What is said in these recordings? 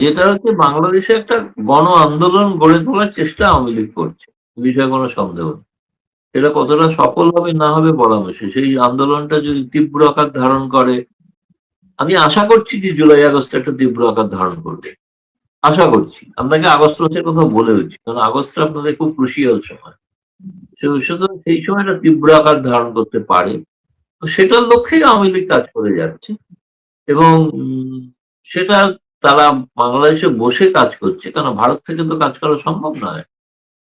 যেটা হচ্ছে বাংলাদেশে একটা গণ আন্দোলন গড়ে তোলার চেষ্টা আওয়ামী লীগ করছে, এ বিষয়ে কোনো সন্দেহ নেই। সেটা কতটা সফল হবে না হবে বলা মুশকিল। সেই আন্দোলনটা যদি তীব্র আকার ধারণ করে, আমি আশা করছি যে জুলাই আগস্ট একটা তীব্র আকার ধারণ করবে, আশা করছি। আপনাকে আগস্ট মাসের কথা বলেওছি, কারণ আগস্টটা আপনাদের খুব ক্রুশিয়াল সময়। সুতরাং সেই সময়টা তীব্র আকার ধারণ করতে পারে। তো সেটার লক্ষ্যেই আওয়ামী লীগ কাজ করে যাচ্ছে, এবং সেটা তারা বাংলাদেশে বসে কাজ করছে, কারণ ভারত থেকে তো কাজ করা সম্ভব নয়।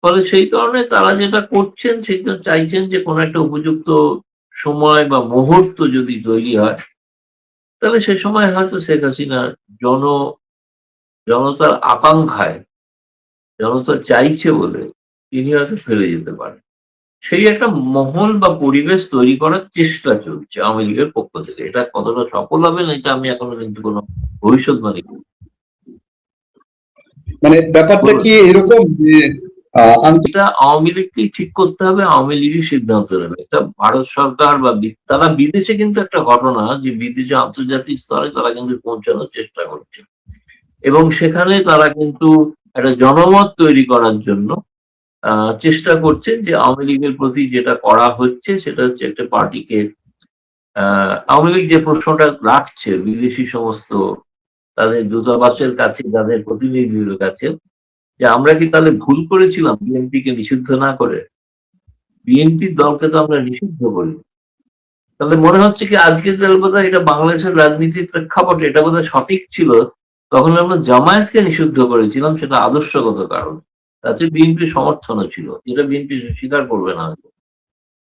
ফলে সেই কারণে তারা যেটা করছেন সেটা চাইছেন যে কোনো একটা উপযুক্ত সময় বা মুহূর্ত যদি তৈরি হয়, তাহলে সে সময় হয়তো শেখ হাসিনার জনতার আকাঙ্ক্ষায়, জনতা চাইছে বলে তিনি হয়তো ফেলে যেতে পারেন। সেই একটা মহল বা পরিবেশ তৈরি করার চেষ্টা চলছে আওয়ামী লীগের পক্ষ থেকে। এটা কতটা সফল হবে না, এটা আমি এখনো কিন্তু কোনো ভবিষ্যৎবাণী করি। মানে ব্যাপারটা কি এরকম যে এটা আওয়ামী লীগকেই ঠিক করতে হবে, আওয়ামী লীগই সিদ্ধান্ত নেবে। এটা ভারত সরকার বা তারা বিদেশে কিন্তু একটা ঘটনা যে বিদেশে আন্তর্জাতিক স্তরে তারা কিন্তু পৌঁছানোর চেষ্টা করছে, এবং সেখানে তারা কিন্তু একটা জনমত তৈরি করার জন্য চেষ্টা করছেন যে আওয়ামী লীগের প্রতি যেটা করা হচ্ছে সেটা হচ্ছে একটা পার্টিকে, আওয়ামী লীগ যে প্রশ্নটা রাখছে বিদেশি সমস্ত তাদের দূতাবাসের কাছে, তাদের প্রতিনিধিদের কাছে, যে আমরা কি তাহলে ভুল করেছিলাম বিএনপি কে নিষিদ্ধ না করে? বিএনপির দলকে তো আমরা নিষিদ্ধ করি। তাহলে মনে হচ্ছে কি আজকে বোধহয় এটা বাংলাদেশের রাজনীতির প্রেক্ষাপটে এটা বোধহয় সঠিক ছিল, তখন আমরা জামায়াতকে নিষিদ্ধ করেছিলাম, সেটা আদর্শগত কারণ, তাতে বিএনপির সমর্থনও ছিল, যেটা বিএনপি স্বীকার করবে না হয়তো।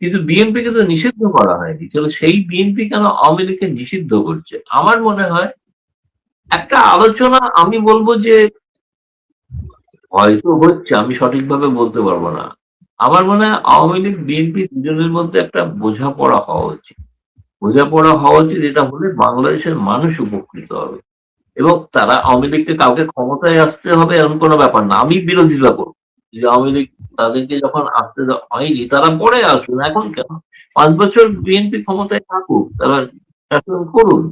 কিন্তু বিএনপিকে তো নিষিদ্ধ করা হয়নি, তাহলে সেই বিএনপি কেন আওয়ামী লীগকে নিষিদ্ধ করছে? আমার মনে হয় একটা আলোচনা, আমি বলবো যে হয়তো হচ্ছে, আমি সঠিকভাবে বলতে পারবো না। আমার মনে হয় আওয়ামী লীগ বিএনপি দুজনের মধ্যে একটা বোঝাপড়া হওয়া উচিত। বোঝাপড়া হওয়া উচিত, এটা হলে বাংলাদেশের মানুষ উপকৃত হবে। এবং তারা আওয়ামী লীগকে কাউকে ক্ষমতায় আসতে হবে এমন কোনো ব্যাপার না, আমি বিরোধিতা করবো যে আওয়ামী লীগ তাদেরকে যখন আসতে হয়নি তারা পরে আসুন, এখন কেন? 5 বছর বিএনপি ক্ষমতায় থাকুক, তারা শাসন করুন,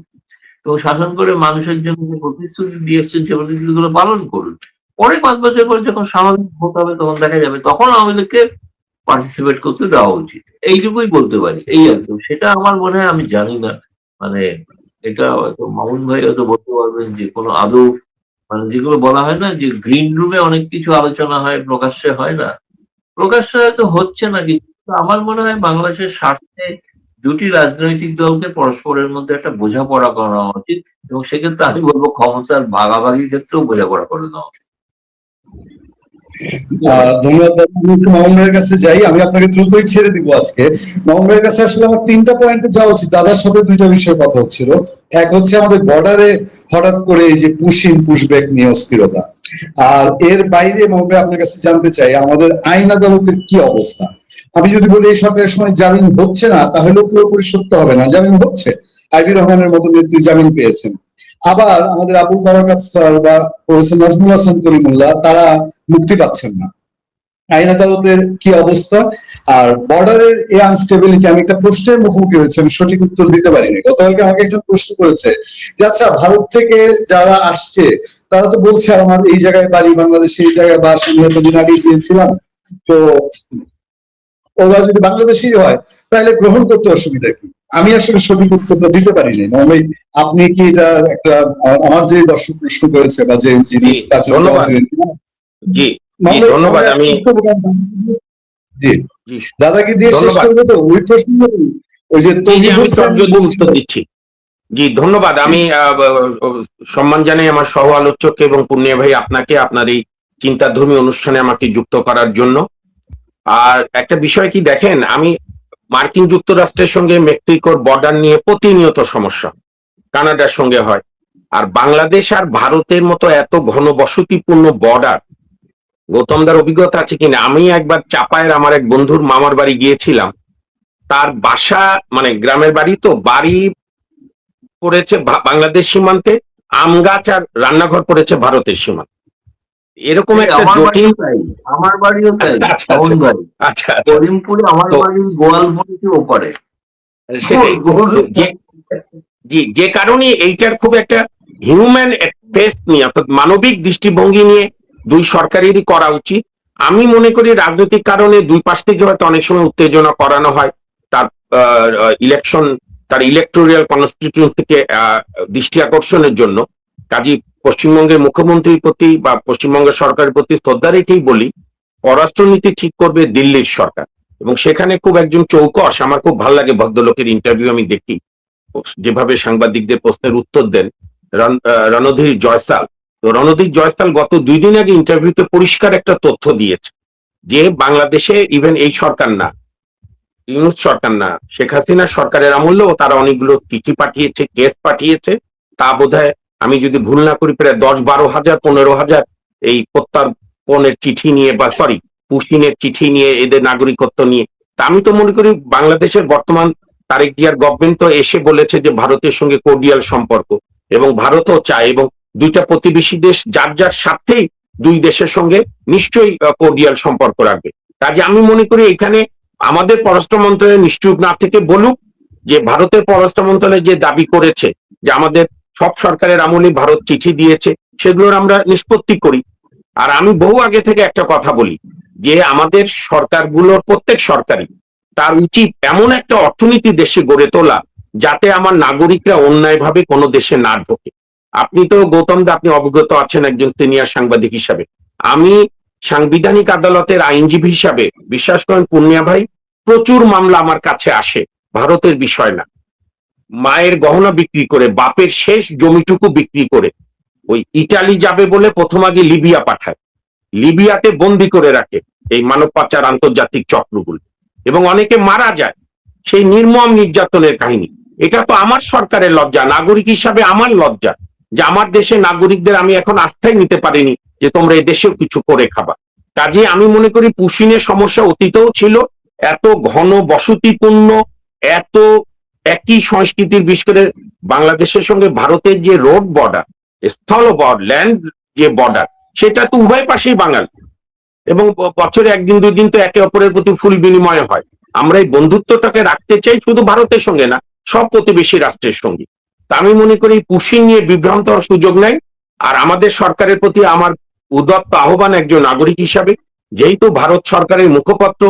এবং শাসন করে মানুষের জন্য যে প্রতিশ্রুতি দিয়ে এসছেন সে প্রতিশ্রুতিগুলো পালন করুন। পরে 5 বছর পর যখন স্বাভাবিক ভোট হবে তখন দেখা যাবে, তখন আওয়ামী লীগকে পার্টিসিপেট করতে দেওয়া উচিত, এইটুকুই বলতে পারি। এই আর কি, সেটা আমার মনে হয়, আমি জানি না, মানে এটা হয়তো মামুন ভাই হয়তো বলতে পারবেন যে কোনো আদৌ, মানে যেগুলো বলা হয় না যে গ্রিন রুমে অনেক কিছু আলোচনা হয়, প্রকাশ্যে হয় না, প্রকাশ্যে হয়তো হচ্ছে না, কিন্তু আমার মনে হয় বাংলাদেশের স্বার্থে দুটি রাজনৈতিক দলকে পরস্পরের মধ্যে একটা বোঝাপড়া করা উচিত, এবং সেক্ষেত্রে আমি বলবো ক্ষমতার ভাগাভাগির ক্ষেত্রেও বোঝাপড়া করে দেওয়া উচিত। ধন্যবাদ। মামুন ভাইয়ের কাছে যাই, আমি আপনাকে দ্রুতই ছেড়ে দিব আজকে। মামুন ভাইয়ের কাছে আসলে আমার 3টা পয়েন্টে যাওয়া উচিত, দাদার সাথে 2টা বিষয়ে কথা হচ্ছিল। এক হচ্ছে আমাদের বর্ডারে হঠাৎ করে এই যে পুশব্যাক নিয়ে অস্থিরতা, আর এর বাইরে মামুন ভাই আপনার কাছে জানতে চাই আমাদের আইন আদালতের কি অবস্থা। আমি যদি বলি এই সরকারের সময় জামিন হচ্ছে না, তাহলে পুরোপুরি সত্য হবে না, জামিন হচ্ছে। আইবি রহমানের মতো নেত্রী জামিন পেয়েছেন। আবার আমাদের আবুল বারাকাত স্যার বা প্রফেসর নাজমুল হাসান করিমুল্লাহ তারা মুক্তি পাচ্ছেন না। আইন আদালতের কি অবস্থা? আর বর্ডারের এই আনস্টেবিলিটি, আমি একটা প্রশ্নের মুখোমুখি হয়েছে, আমি সঠিক উত্তর দিতে পারিনি। গতকালকে আমাকে একজন প্রশ্ন করেছে যে আচ্ছা, ভারত থেকে যারা আসছে তারা তো বলছে আমার এই জায়গায় বাড়ি, বাংলাদেশে এই জায়গায় বাস, আমি এতদিন আগে গিয়েছিলাম, তো ওরা যদি বাংলাদেশি হয় তাহলে গ্রহণ করতে অসুবিধা কি? আমি আসলে সঠিক উত্তরটা দিতে পারিনি। নর্মালি আপনি কি এটা একটা, আমার যে দর্শক প্রশ্ন করেছে বা যে যিনি তার জন্য জি ধন্যবাদ। আমি জি দাদাকে দিয়ে শেষ করবো তো ওই প্রশ্ন, ওই যে উত্তর দিচ্ছি। জি ধন্যবাদ। আমি সম্মান জানাই আমার সহ আলোচক এবং পুণ্যা ভাই আপনাকে, আপনার এই চিন্তাধর্মী অনুষ্ঠানে আমাকে যুক্ত করার জন্য। আর একটা বিষয় কি দেখেন, আমি মার্কিন যুক্তরাষ্ট্রের সঙ্গে মেক্সিকোর বর্ডার নিয়ে প্রতিনিয়ত সমস্যা, কানাডার সঙ্গে হয়, আর বাংলাদেশ আর ভারতের মতো এত ঘনবসতিপূর্ণ বর্ডার, গৌতমদার অভিজ্ঞতা আছে কিনা, আমি একবার চাপায়ের আমার এক বন্ধুর মামার বাড়ি গিয়েছিলাম, তার বাসা মানে গ্রামের বাড়ি, তো বাড়ি পড়েছে বাংলাদেশ সীমান্তে, আম গাছ আর রান্নাঘর পড়েছে ভারতের সীমান্তে। এরকম একটা জটিল, আমার বাড়িও তাই, আচ্ছা করিমপুরে আমার বাড়ি, গোয়াল পড়েছে ওপারে। যে কারণে এইটার খুব একটা হিউম্যান ফেস নিয়ে অর্থাৎ মানবিক দৃষ্টিভঙ্গি নিয়ে দুই সরকারেরই করা উচিত। আমি মনে করি রাজনৈতিক কারণে দুই পাশ থেকে হয়তো অনেক সময় উত্তেজনা করানো হয় তার ইলেকশন, তার ইলেকটোরিয়াল কনস্টিটিউয়েন্সি থেকে দৃষ্টি আকর্ষণের জন্য। কাজী পশ্চিমবঙ্গের মুখ্যমন্ত্রীর প্রতি বা পশ্চিমবঙ্গের সরকারের প্রতি শ্রদ্ধা রেখেই বলি, পররাষ্ট্রনীতি ঠিক করবে দিল্লির সরকার, এবং সেখানে খুব একজন চৌকস, আমার খুব ভালো লাগে ভদ্রলোকের ইন্টারভিউ আমি দেখি, যেভাবে সাংবাদিকদের প্রশ্নের উত্তর দেন, রণধীর জয়সাল। তো রণধীর জয়সাল গত 2 দিন আগে ইন্টারভিউতে পরিষ্কার একটা তথ্য দিয়েছে যে বাংলাদেশে ইভেন এই সরকার না, ইউনূস সরকার না, শেখ হাসিনা সরকারের আমলেও তারা অনেকগুলো চিঠি পাঠিয়েছে, কেস পাঠিয়েছে। তা বোধহয় আমি যদি ভুল না করি প্রায় 10-12 হাজার 15 হাজার এই প্রত্যর্পণের চিঠি নিয়ে, বা সরি পুশিনের চিঠি নিয়ে, এদের নাগরিকত্ব নিয়ে। তা আমি তো মনে করি বাংলাদেশের বর্তমান তারেক জিয়ার গভর্নমেন্ট তো এসে বলেছে যে ভারতের সঙ্গে কোর্ডিয়াল সম্পর্ক, এবং ভারতও চায়, এবং দুইটা প্রতিবেশী দেশ যার যার স্বার্থেই দুই দেশের সঙ্গে নিশ্চয়ই কোর্ডিয়াল সম্পর্ক রাখবে। কাজে আমি মনে করি এখানে আমাদের পররাষ্ট্র মন্ত্রণালয় নিশ্চুপ না থেকে বলুক যে ভারতের পররাষ্ট্র মন্ত্রণালয় যে দাবি করেছে যে আমাদের সব সরকারের আমলে ভারত চিঠি দিয়েছে, সেগুলোর আমরা নিষ্পত্তি করি। আর আমি বহু আগে থেকে একটা কথা বলি যে আমাদের সরকারগুলোর, প্রত্যেক সরকারই তার উচিত এমন একটা অর্থনীতি দেশে গড়ে তোলা যাতে আমার নাগরিকরা অন্যায়ভাবে কোনো দেশে না ঢোকে। আপনি তো গৌতম দা, আপনি অবগত আছেন একজন সিনিয়র সাংবাদিক হিসাবে। আমি সাংবিধানিক আদালতের আইনজীবী হিসাবে, বিশ্বাস করেন পুণ্যা ভাই, প্রচুর মামলা আমার কাছে আসে ভারতের বিষয় না, মায়ের গহনা বিক্রি করে, বাপের শেষ জমিটুকু বিক্রি করে ওই ইটালি যাবে বলে প্রথম আগে লিবিয়া পাঠায়, লিবিয়াতে বন্দি করে রাখে এই মানব পাচার আন্তর্জাতিক চক্রগুলো, এবং অনেকে মারা যায়। সেই নির্মম নির্যাতনের কাহিনী। এটা তো আমার সরকারের লজ্জা, নাগরিক হিসাবে আমার লজ্জা যে আমার দেশে নাগরিকদের আমি এখন আস্থায় নিতে পারিনি যে তোমরা এই দেশেও কিছু করে খাবা। কাজে আমি মনে করি পুশিনের সমস্যা অতীতেও ছিল, এত ঘন বসতিপূর্ণ, এত একই সংস্কৃতির, বিশেষ করে বাংলাদেশের সঙ্গে ভারতের যে রোড বর্ডার, স্থল ল্যান্ড যে বর্ডার, সেটা তো উভয় পাশেই বাঙালি, এবং বছরে 1-2 দিন তো একে অপরের প্রতি ফুল বিনিময় হয়। আমরা এই বন্ধুত্বটাকে রাখতে চাই শুধু ভারতের সঙ্গে না, সব প্রতিবেশী রাষ্ট্রের সঙ্গে। তা আমি মনে করি পুশিন নিয়ে বিভ্রান্ত হওয়ার সুযোগ নাই। আর আমাদের সরকারের প্রতি আমার উদাত্ত আহ্বান একজন নাগরিক হিসাবে, যেহেতু ভারত সরকারের মুখপাত্র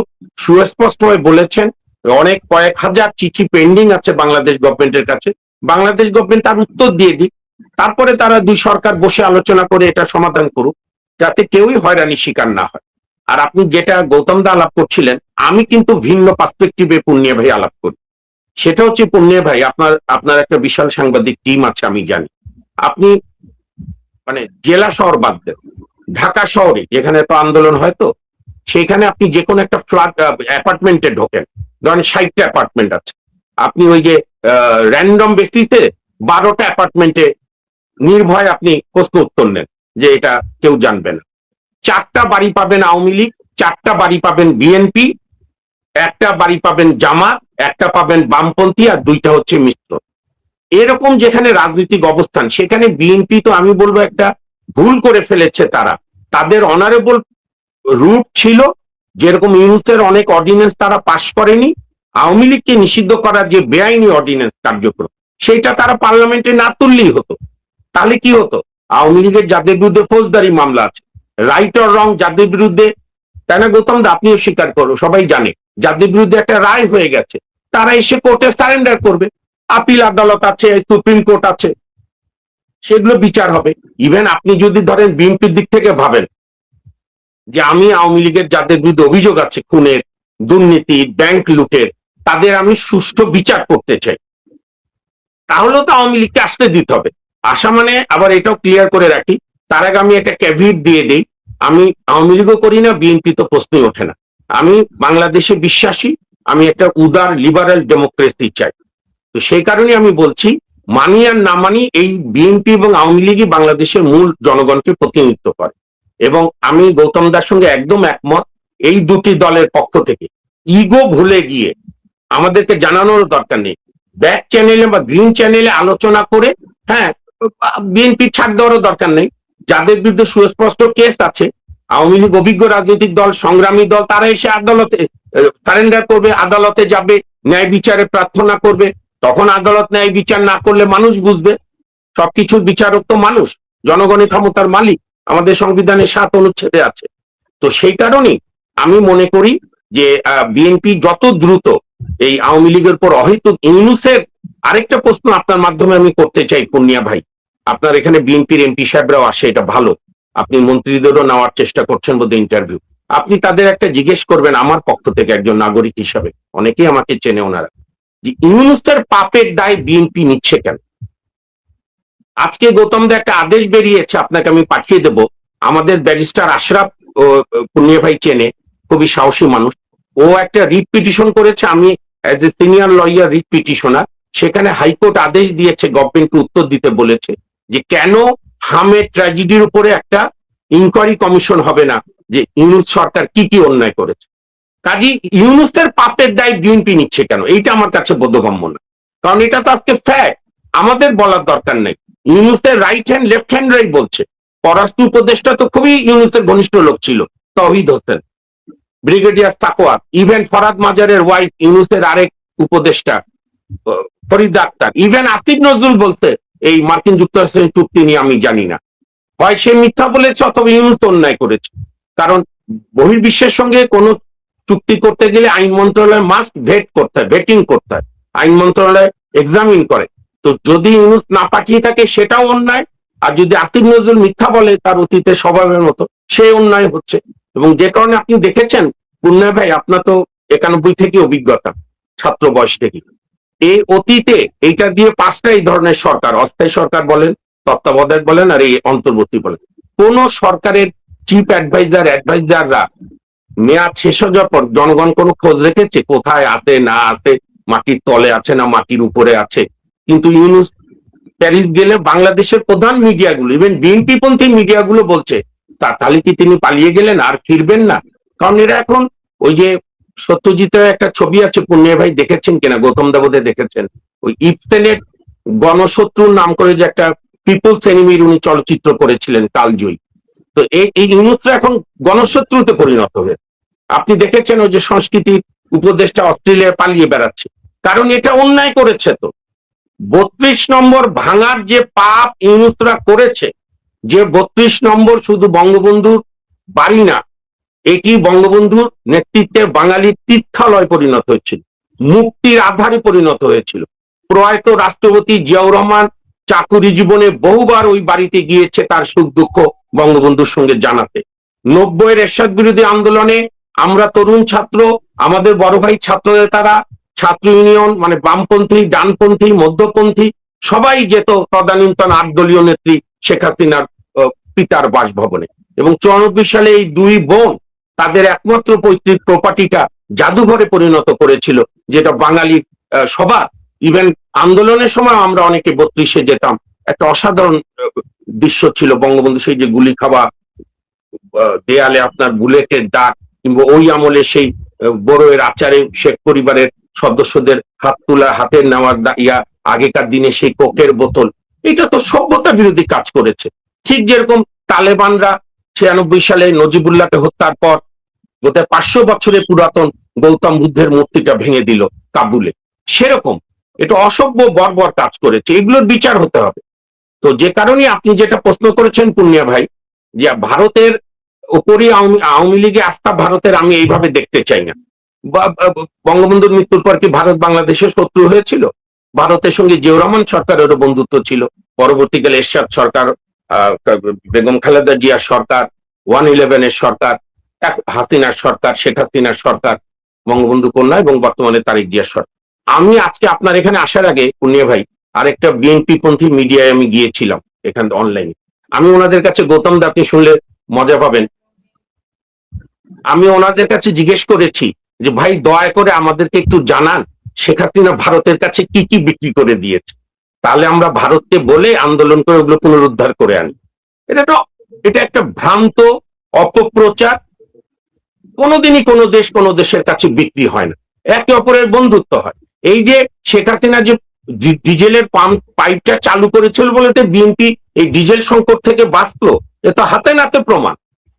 সুস্পষ্টভাবে বলেছেন অনেক কয়েক হাজার চিঠি পেন্ডিং আছে বাংলাদেশ গভর্নমেন্টের কাছে, বাংলাদেশ গভর্নমেন্ট তার উত্তর দিয়ে দিক, তারপরে তারা দুই সরকার বসে আলোচনা করে এটা সমাধান করুক, যাতে কেউই হয়রানি শিকার না হয়। আর আপনি যেটা গৌতম দা আলাপ করছিলেন, আমি কিন্তু ভিন্ন পার্সপেক্টিভে পুণ্যা ভাই আলাপ করি। সেটা হচ্ছে পুণ্যা ভাই, আপনার একটা বিশাল সাংবাদিক টিম আছে আমি জানি। আপনি মানে জেলা শহর বাদ দেন, ঢাকা শহরে যেখানে তো আন্দোলন হয়, তো সেখানে আপনি যে কোনো একটা ফ্ল্যাট অ্যাপার্টমেন্টে ঢোকেন, ধরেন 60টা অ্যাপার্টমেন্ট আছে, আপনি ওই যে র্যান্ডম বেসিসে 12টা অ্যাপার্টমেন্টে নির্ভয় আপনি প্রশ্ন উত্তর নেন যে এটা কেউ জানবে না। 4টা বাড়ি পাবেন আওয়ামী লীগ, 4টা বাড়ি পাবেন বিএনপি, একটা বাড়ি পাবেন জামাত, একটা পাবেন বামপন্থী, আর 2টা হচ্ছে মিশ্র। এরকম যেখানে রাজনৈতিক অবস্থান, সেখানে বিএনপি তো আমি বলবো একটা ভুল করে ফেলেছে। তারা তাদের অনারেবল রুট ছিল, যেরকম ইউনুসের অনেক অর্ডিন্যান্স তারা পাশ করেনি, আওয়ামী লীগকে নিষিদ্ধ করার যে বেআইনি অর্ডিন্যান্স কার্যক্রম, সেটা তারা পার্লামেন্টে না তুললেই হতো। তাহলে কি হতো, আওয়ামী লীগের যাদের বিরুদ্ধে ফৌজদারি মামলা আছে, রাইট অর রং, যাদের বিরুদ্ধে, তাই না গৌতম দা, আপনিও স্বীকার করো, সবাই জানে, যাদের বিরুদ্ধে একটা রায় হয়ে গেছে, তারা এসে কোর্টে সারেন্ডার করবে। আপিল আদালত আছে, সুপ্রিম কোর্ট আছে, সেগুলো বিচার হবে। ইভেন আপনি যদি ধরেন বিএনপির দিক থেকে ভাবেন যে আমি আওয়ামী লীগের যাদের বিরুদ্ধে অভিযোগ আছে খুনের, দুর্নীতি, ব্যাংক লুটের, তাদের আমি সুষ্ঠু বিচার করতে চাই, তাহলে তো আওয়ামী লীগকে আসতে দিতে হবে। আসা মানে, আবার এটাও ক্লিয়ার করে রাখি, তার আগে আমি একটা ক্যাভিট দিয়ে দেই, আমি আওয়ামী লীগও করি না, বিএনপি তো প্রশ্নই ওঠে না। আমি বাংলাদেশে বিশ্বাসী, আমি একটা উদার লিবারেল ডেমোক্রেসি চাই। তো সেই কারণে আমি বলছি, মানি আর না মানি, এই বিএনপি এবং আওয়ামী লীগই বাংলাদেশের মূল জনগণকে প্রতিনিধিত্ব করে। এবং আমি গৌতম দার সঙ্গে একদম একমত, এই দুটি দলের পক্ষ থেকে ইগো ভুলে গিয়ে আমাদেরকে জানানোর দরকার নেই, ব্যাক চ্যানেলে বা গ্রিন চ্যানেলে আলোচনা করে, হ্যাঁ, বিএনপি ছাড় দেওয়ারও দরকার নেই। যাদের বিরুদ্ধে সুস্পষ্ট কেস আছে, আওয়ামী লীগ অভিজ্ঞ রাজনৈতিক দল, সংগ্রামী দল, তারা এসে আদালতে সারেন্ডার করবে, আদালতে যাবে, ন্যায় বিচারে প্রার্থনা করবে। তখন আদালত ন্যায় বিচার না করলে মানুষ বুঝবে, সবকিছুর বিচারক তো মানুষ, জনগণের ক্ষমতার মালিক, আমাদের সংবিধানের 7 অনুচ্ছেদে আছে। তো সেই কারণেই আমি মনে করি যে বিএনপি যত দ্রুত এই আওয়ামী লীগের উপর অহেতুক ইউনূসের, আরেকটা প্রশ্ন আপনার মাধ্যমে আমি করতে চাই পুনিয়া ভাই, আপনার এখানে বিএনপির এমপি সাহেবরাও আসে, এটা ভালো, আপনি মন্ত্রীদেরও নেওয়ার চেষ্টা করছেন বোধহয় ইন্টারভিউ, আপনি তাদের একটা জিজ্ঞেস করবেন আমার পক্ষ থেকে একজন নাগরিক হিসাবে, অনেকেই আমাকে চেনে ওনারা, যে ইউনূসের পাপের দায় বিএনপি নিচ্ছে কেন? আজকে গৌতম দা একটা আদেশ বেরিয়েছে, আপনাকে আমি পাঠিয়ে দেব, আমাদের ব্যারিস্টার আশরাফ পুনিয়া ভাই চেনে, খুবই সাহসী মানুষ, ও একটা রিট পিটিশন করেছে, আমি as a senior lawyer writ petitioner, সেখানে হাইকোর্ট আদেশ দিয়েছে, গভর্নমেন্টকে উত্তর দিতে বলেছে যে কেন হামের ট্র্যাজেডির উপরে একটা ইনকোয়ারি কমিশন হবে না, যে ইউনূস সরকার কি কি অন্যায় করেছে। কাজী ইউনূসের পাপের দায় বিএনপি নিচ্ছে কেন, এইটা আমার কাছে বোধগম্য না, কারণ এটা তো আজকে ফ্যাক্ট, আমাদের বলার দরকার নেই। ইউনূসের রাইট হ্যান্ড লেফট হ্যান্ডরাই বলছে। পররাষ্ট্র উপদেষ্টা তো খুবই ইউনূসের ঘনিষ্ঠ লোক ছিল, তৌহিদ হোসেন, ব্রিগেডিয়ার সাকোয়াত, ইভেন ফরাদ মাজারের ওয়াইফ ইউনূসের আরেক উপদেষ্টা ফরিদা আক্তার, ইভেন আসিফ নজরুল বলছে এই মার্কিন যুক্তরাষ্ট্রের চুক্তি নিয়ে আমি জানি না, হয় সে মিথ্যা বলেছে অথবা ইউনূস অন্যায় করেছে। কারণ বহির্বিশ্বের সঙ্গে কোনো চুক্তি করতে গেলে আইন মন্ত্রণালয় মাস্ট ভেট করতে হয়, ভেটিং করতে হয়, আইন মন্ত্রণালয় এক্সামিন করে। তো যদি ইউনূস না পাঠিয়ে থাকে সেটাও অন্যায়, আর যদি আসিফ নজরুল মিথ্যা বলে তার অতীতের স্বভাবের মতো, সে অন্যায় হচ্ছে। এবং যে কারণে আপনি দেখেছেন পুণ্য ভাই, আপনার তো 91 থেকে অভিজ্ঞতা, ছাত্র বয়স থেকে, এই অতীতে এইটা দিয়ে 5টা এই ধরনের সরকার, অস্থায়ী সরকার বলেন, তত্ত্বাবধায়ক বলেন, আর এই অন্তর্বর্তী বলেন, কোন সরকারের চিফ অ্যাডভাইজাররা মেয়াদ শেষ হয়ে যাওয়ার পর জনগণ কোনো খোঁজ রেখেছে কোথায় আছে না আছে, মাটির তলে আছে না মাটির উপরে আছে? কিন্তু ইউনূস প্যারিস গেলে বাংলাদেশের প্রধান মিডিয়াগুলো, ইভেন বিএনপি পন্থী মিডিয়াগুলো বলছে তাহলে কি তিনি পালিয়ে গেলেন আর ফিরবেন না? কারণ এরা এখন ওই যে সত্যজিতের একটা ছবি আছে, পুণ্য ভাই দেখেছেন কিনা, গৌতম দেবদে দেখেছেন, ওই ইপসেনের গণশত্রুর নাম করে যে একটা পিপলস এনিমির উনি চলচ্চিত্র করেছিলেন কালজয়ী। তো এই ইউনূসরা এখন গণশত্রুতে পরিণত হয়ে, আপনি দেখেছেন ওই যে সংস্কৃতি উপদেষ্টা অস্ট্রেলিয়া পালিয়ে বেড়াচ্ছে, কারণ এটা অন্যায় করেছে। তো 32 নম্বর ভাঙার যে পাপ ইউনূসরা করেছে, যে 32 নম্বর শুধু বঙ্গবন্ধুর বাড়ি না, এটি বঙ্গবন্ধুর নেতৃত্বে বাঙালির তীর্থালয় পরিণত হয়েছিল, মুক্তির আধারে পরিণত হয়েছিল। প্রয়াত রাষ্ট্রপতি জিয়াউর রহমান চাকুরি জীবনে বহুবার ওই বাড়িতে গিয়েছে তার সুখ দুঃখ বঙ্গবন্ধুর সঙ্গে জানাতে। 90-এর এরশাদ বিরোধী আন্দোলনে আমরা তরুণ ছাত্র, আমাদের বড় ভাই ছাত্র নেতারা, ছাত্র ইউনিয়ন মানে বামপন্থী, ডানপন্থী, মধ্যপন্থী সবাই যেত তদানীন্তন 8 দলীয় নেত্রী শেখ হাসিনার পিতার বাসভবনে। এবং 94 সালে এই দুই বোন তাদের একমাত্র পৈতৃক প্রপার্টিটা জাদুঘরে পরিণত করেছিল, যেটা বাঙালির সভা। ইভেন আন্দোলনের সময় আমরা অনেকে 32-এ যেতাম, একটা অসাধারণ দৃশ্য ছিল, বঙ্গবন্ধু সেই যে গুলি খাওয়া, দেয়ালে আপনার বুলেটের দাগ, কিংবা ওই আমলে সেই বড়ের আচারে শেখ পরিবারের সদস্যদের হাত তোলা, হাতের নেওয়ার ইয়া, আগেকার দিনে সেই কোকের বোতল, এটা তো সভ্যতা বিরোধী কাজ করেছে। ঠিক যেরকম তালেবানরা 96 সালে নজিবুল্লাহকে হত্যার পর বোধহয় 500 বছরের পুরাতন গৌতম বুদ্ধের মূর্তিটা ভেঙে দিল কাবুলে, সেরকম এটা অসভ্য বর্বর কাজ করেছে, এগুলোর বিচার হতে হবে। তো যে কারণে আপনি যেটা প্রশ্ন করেছেন পুণ্যা ভাই, যে ভারতের উপরই আওয়ামী লীগে আস্থা ভারতের, আমি এইভাবে দেখতে চাই না। বঙ্গবন্ধুর মৃত্যুর পর কি ভারত বাংলাদেশের শত্রু হয়েছিল? ভারতের সঙ্গে জিয়াউর রহমান সরকারেরও বন্ধুত্ব ছিল, পরবর্তীকালে এরশাদ সরকার, বেগম খালেদা জিয়ার সরকার, 111-এর সরকার, হাসিনার সরকার, শেখ হাসিনার সরকার, বঙ্গবন্ধু কন্যা এবং বর্তমানে তারেক জিয়ার সরকার। আমি আজকে আপনার এখানে আসার আগে পুণ্যা ভাই আরেকটা বিএনপি পন্থী মিডিয়ায় আমি গিয়েছিলাম, এখানে অনলাইনে। আমি ওনাদের কাছে, গৌতম দা আপনি শুনলে মজা পাবেন, আমি ওনাদের কাছে জিজ্ঞেস করেছি যে ভাই দয়া করে আমাদেরকে একটু জানান শেখ হাসিনা ভারতের কাছে কি কি বিক্রি করে দিয়েছে, তাহলে আমরা ভারতকে বলে আন্দোলন করে ওগুলো পুনরুদ্ধার করে আনি। এটা একটা ভ্রান্ত অপপ্রচার। কোনোদিনই কোনো দেশ কোনো দেশের কাছে বিক্রি হয় না, একে অপরের বন্ধুত্ব হয়। এই যে শেখ হাসিনা যে ডিজেলের পাইপটা চালু করেছিল বলে বিএনপি এই ডিজেল সংকট থেকে বাঁচলো, এ তো হাতে নাতে প্রমাণ।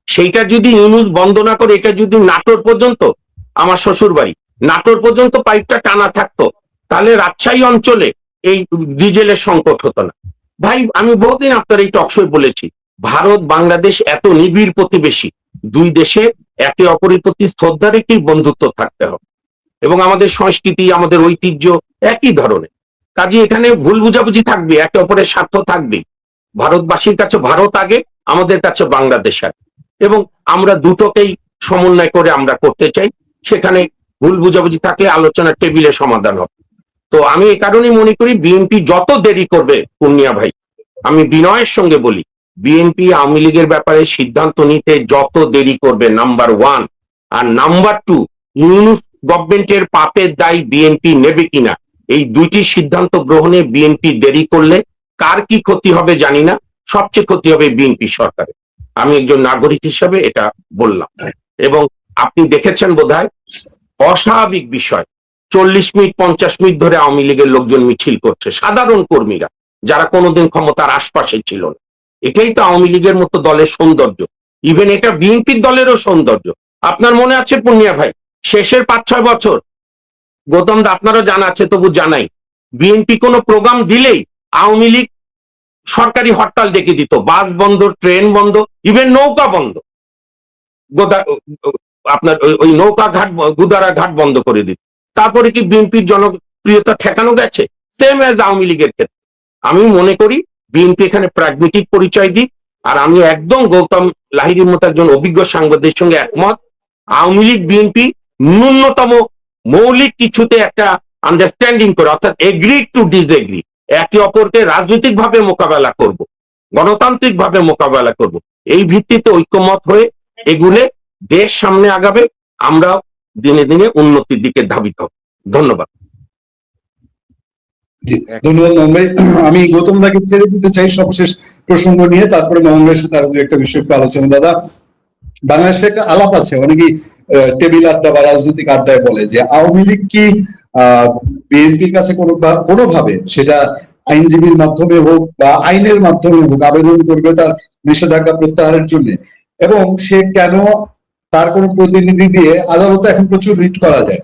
সেইটা যদি ইউনূস বন্ধ না করে, এটা যদি নাটোর পর্যন্ত, আমার শ্বশুর বাড়ি নাটোর পর্যন্ত পাইপটা টানা থাকতো, তাহলে রাজশাহী অঞ্চলে এই ডিজেলের সংকট হতো না। ভাই আমি বহুদিন আপনার এই টকশোয় বলেছি, ভারত বাংলাদেশ এত নিবিড় প্রতিবেশী, দুই দেশে একে অপরের প্রতি শ্রদ্ধা রেখেই বন্ধুত্ব থাকতে হবে, এবং আমাদের সংস্কৃতি আমাদের ঐতিহ্য একই ধরনের। কাজে এখানে ভুল বুঝাবুঝি থাকবে, একে অপরের স্বার্থ থাকবে। ভারতবাসীর কাছে ভারত আগে, আমাদের কাছে বাংলাদেশ আগে, এবং আমরা দুটোকেই সমন্বয় করে আমরা করতে চাই। সেখানে ভুল বুঝাবুঝি থাকলে আলোচনার টেবিলে সমাধান হবে। তো আমি এই কারণেই মনে করি বিএনপি যত দেরি করবে, পূর্ণিয়া ভাই আমি বিনয়ের সঙ্গে বলি, বিএনপি আওয়ামী লীগের ব্যাপারে সিদ্ধান্ত নিতে যত দেরি করবে, নাম্বার ওয়ান, আর নাম্বার টু, ইউনূস গভর্নমেন্টের পাপের দায় বিএনপি নেবে কিনা, এই দুইটি সিদ্ধান্ত গ্রহণে বিএনপি দেরি করলে কার কি ক্ষতি হবে জানি না, সবচেয়ে ক্ষতি হবে বিএনপি সরকারের। আমি একজন নাগরিক হিসেবে এটা বললাম। এবং আপনি দেখেছেন বোধহয়, অস্বাভাবিক বিষয়, 40 মিনিট 50 মিনিট ধরে আওয়ামী লীগের লোকজন মিছিল করছে, সাধারণ কর্মীরা যারা কোনোদিন ক্ষমতার আশপাশে ছিল না। এটাই তো আওয়ামী লীগের মতো দলের সৌন্দর্য, ইভেন এটা বিএনপির দলেরও সৌন্দর্য। আপনার মনে আছে পূর্ণিয়া ভাই, শেষের 5-6 বছর, গৌতম দা আপনারও জানা আছে তবু জানাই, বিএনপি কোনো প্রোগ্রাম দিলেই আওয়ামী লীগ সরকারি হরতাল ডেকে দিত, বাস বন্ধ, ট্রেন বন্ধ, ইভেন নৌকা বন্ধ, আপনার ওই নৌকা ঘাট, গুদারা ঘাট বন্ধ করে দিত। তারপরে কি বিএনপির জনপ্রিয়তা ঠেকানো গেছে? সেম অ্যাজ আওয়ামী লীগের ক্ষেত্রে। আমি মনে করি বিএনপি এখানে প্র্যাগমেটিক পরিচয় দিক। আর আমি একদম গৌতম লাহিড়ীর মতো একজন অভিজ্ঞ সাংবাদিকের সঙ্গে একমত, আওয়ামী লীগ বিএনপি ন্যূনতম মৌলিক কিছুতে একটা আন্ডারস্ট্যান্ডিং করে, অর্থাৎ এগ্রি টু ডিসএগ্রি, একে অপরকে রাজনৈতিক ভাবে মোকাবেলা করব, গণতান্ত্রিক ভাবে মোকাবেলা করব, এই ভিত্তিতে ঐক্যমত হয়ে এগুলে দেশ সামনে আগাবে, আমরা দিনে দিনে উন্নতির দিকে ধাবিত হব। ধন্যবাদ। ধন্যবাদ মোহন ভাই। আমি গৌতম দাকে ছেড়ে দিতে চাই সবশেষ প্রসঙ্গ নিয়ে, তারপরে মোহন ভাইয়ের সাথে আরো একটা বিষয় আলোচনা। দাদা, বাংলাদেশে একটা আলাপ আছে, অনেকেই টেবিল আড্ডা বা রাজনৈতিক আড্ডায় বলে যে আওয়ামী লীগ কি বিএনপির কাছে কোনোভাবে, সেটা আইনজীবীর মাধ্যমে হোক বা আইনের মাধ্যমে হোক, আবেদন করবে তার নিষেধাজ্ঞা প্রত্যাহারের জন্য, এবং সে কেন তার কোনো প্রতিনিধি দিয়ে, আদালতে এখন প্রচুর রিট করা যায়,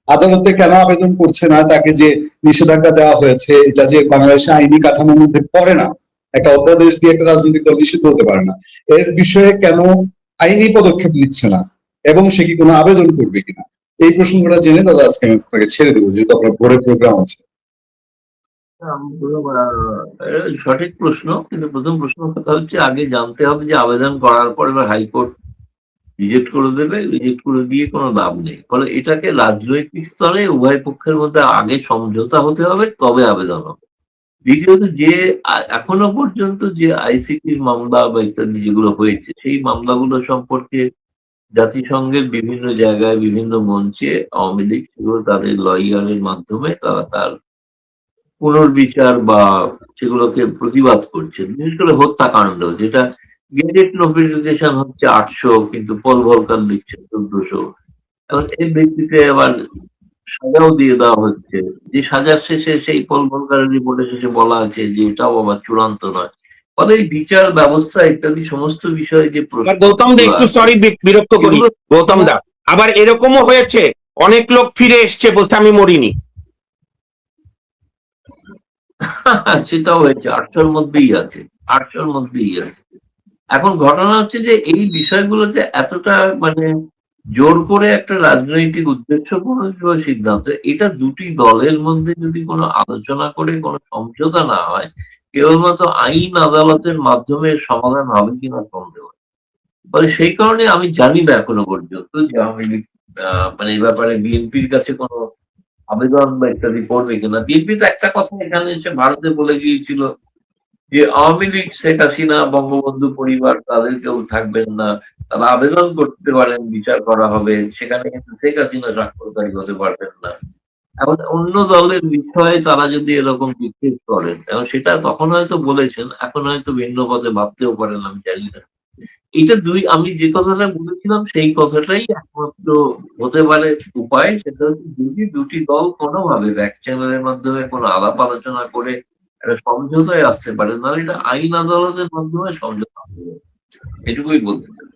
আদালতে কেন আবেদন করছে না তাকে যে নিষেধাজ্ঞা দেওয়া হয়েছে, এটা যে বাংলাদেশে আইনি কাঠামোর মধ্যে পড়ে না, একটা অধ্যাদেশ দিয়ে একটা রাজনৈতিক দল নিষিদ্ধ হতে পারে না, এর বিষয়ে কেন আইনি পদক্ষেপ নিচ্ছে না, এবং সে কি কোনো আবেদন করবে কিনা, এই প্রসঙ্গটা জেনে দাদা আজকে আমি আপনাকে ছেড়ে দেবো, যেহেতু আপনার ভোরে প্রোগ্রাম আছে। সঠিক প্রশ্ন, কিন্তু প্রথম প্রশ্ন কথা হচ্ছে আগে জানতে হবে যে আবেদন করার পর এবার হাইকোর্ট রিজেক্ট করে দেবে, রিজেক্ট করে দিয়ে কোনো লাভ নেই। ফলে এটাকে রাজনৈতিক স্তরে উভয় পক্ষের মধ্যে আগে সমঝোতা হতে হবে, তবে আবেদন হবে। দ্বিতীয়ত, যে এখনো পর্যন্ত যে আইসিটির মামলা বা ইত্যাদি যেগুলো হয়েছে, সেই মামলাগুলো সম্পর্কে জাতিসংঘের বিভিন্ন জায়গায় বিভিন্ন মঞ্চে আওয়ামী লীগ সেগুলো তাদের লয়ারের মাধ্যমে তারা তার পুনর্বিচার বা সেগুলোকে প্রতিবাদ করছে। বিশেষ করে হত্যাকাণ্ড, যেটা গেজেট নোটিফিকেশন হচ্ছে 800, কিন্তু পল ভলকার লিখছে 1400। এখন এর ভিত্তিতে আবার সাজাও দিয়ে দেওয়া হচ্ছে, যে সাজার শেষে সেই পল ভলকারের রিপোর্টের শেষে বলা আছে যে এটাও আবার চূড়ান্ত নয়। ফলে এই বিচার ব্যবস্থা ইত্যাদি সমস্ত বিষয়ে যে গৌতম দা একটু সরি বিরক্ত করি, গৌতম দা আবার এরকমও হয়েছে অনেক লোক ফিরে এসছে বলতে আমি মরিনি। সেটাও হয়েছে, 800-র মধ্যেই আছে, 800-র মধ্যেই আছে। এখন ঘটনা হচ্ছে যে এই বিষয়গুলোতে এতটা মানে জোর করে একটা রাজনৈতিক উদ্দেশ্যপূর্ণ সিদ্ধান্ত, এটা দুটি দলের মধ্যে যদি কোনো আলোচনা করে কোনো সমঝোতা না হয়, কেবলমাত্র আইন আদালতের মাধ্যমে সমাধান হবে কিনা সন্দেহ। ফলে সেই কারণে আমি জানি না এখনো পর্যন্ত যে আওয়ামী লীগ মানে এই ব্যাপারে বিএনপির কাছে কোনো আবেদন বা ইত্যাদি করবে কিনা। বিএনপি তো একটা কথা এখানে এসে ভারতে বলে গিয়েছিল যে আওয়ামী লীগ, শেখ হাসিনা, বঙ্গবন্ধু পরিবার তাদের কেউ থাকবেন না, তারা আবেদন করতে পারেন, বিচার করা হবে, সেখানে কিন্তু শেখ হাসিনা স্বাক্ষরকারী হতে পারবেন না। এখন অন্য দলের বিষয়ে তারা যদি এরকম বিক্ষেপ করেন, এবং সেটা তখন হয়তো বলেছেন, এখন হয়তো ভিন্ন পথে ভাবতেও পারেন, আমি জানি না। এটা আমি যে কথাটা বলেছিলাম সেই কথাটাই একমাত্র হতে পারে উপায়, সেটা হচ্ছে যদি দুটি দল কোনোভাবে ব্যাক চ্যানেলের মাধ্যমে কোনো আলাপ আলোচনা করে একটা সমঝোতায় আসতে পারে, নাহলে এটা আইন আদালতের মাধ্যমে সমঝোতা হবে। এটুকুই বলতে চাই।